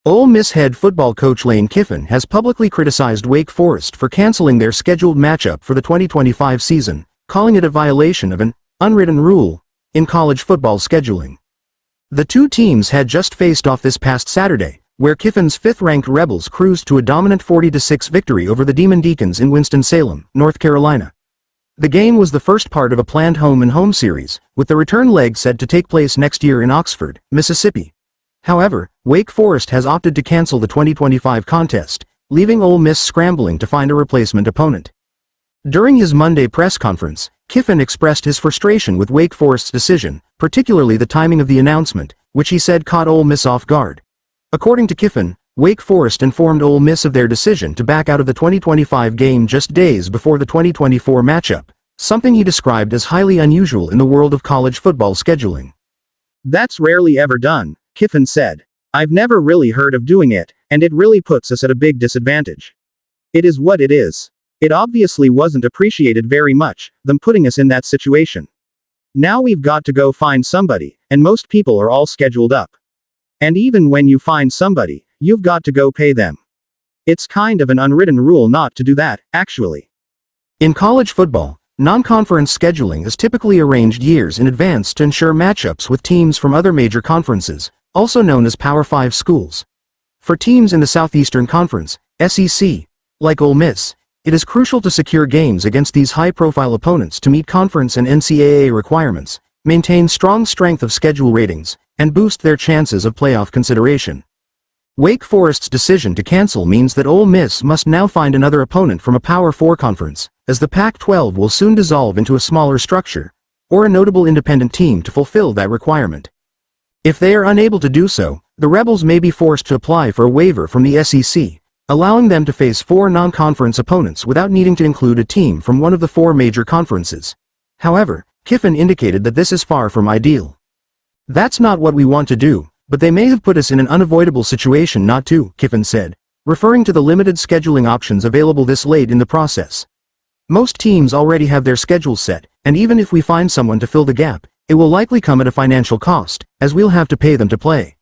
Ole Miss head football coach Lane Kiffin has publicly criticized Wake Forest for canceling their scheduled matchup for the 2025 season, calling it a violation of an unwritten rule in college football scheduling. The two teams had just faced off this past Saturday, where Kiffin's fifth-ranked Rebels cruised to a dominant 40-6 victory over the Demon Deacons in Winston-Salem, North Carolina. The game was the first part of a planned home-and-home series, with the return leg set to take place next year in Oxford, Mississippi. However, Wake Forest has opted to cancel the 2025 contest, leaving Ole Miss scrambling to find a replacement opponent. During his Monday press conference, Kiffin expressed his frustration with Wake Forest's decision, particularly the timing of the announcement, which he said caught Ole Miss off guard. According to Kiffin, Wake Forest informed Ole Miss of their decision to back out of the 2025 game just days before the 2024 matchup, something he described as highly unusual in the world of college football scheduling. "That's rarely ever done," Kiffin said. "I've never really heard of doing it, and it really puts us at a big disadvantage. It is what it is. It obviously wasn't appreciated very much, them putting us in that situation. Now we've got to go find somebody, and most people are all scheduled up. And even when you find somebody, you've got to go pay them. It's kind of an unwritten rule not to do that, actually." In college football, non-conference scheduling is typically arranged years in advance to ensure matchups with teams from other major conferences, also known as Power 5 schools. For teams in the Southeastern Conference, SEC, like Ole Miss, it is crucial to secure games against these high-profile opponents to meet conference and NCAA requirements, maintain strong strength of schedule ratings, and boost their chances of playoff consideration. Wake Forest's decision to cancel means that Ole Miss must now find another opponent from a Power 4 conference, as the Pac-12 will soon dissolve into a smaller structure, or a notable independent team to fulfill that requirement. If they are unable to do so, the Rebels may be forced to apply for a waiver from the SEC, allowing them to face 4 non-conference opponents without needing to include a team from one of the 4 major conferences. However, Kiffin indicated that this is far from ideal. "That's not what we want to do, but they may have put us in an unavoidable situation not to," Kiffin said, referring to the limited scheduling options available this late in the process. "Most teams already have their schedules set, and even if we find someone to fill the gap, it will likely come at a financial cost, as we'll have to pay them to play.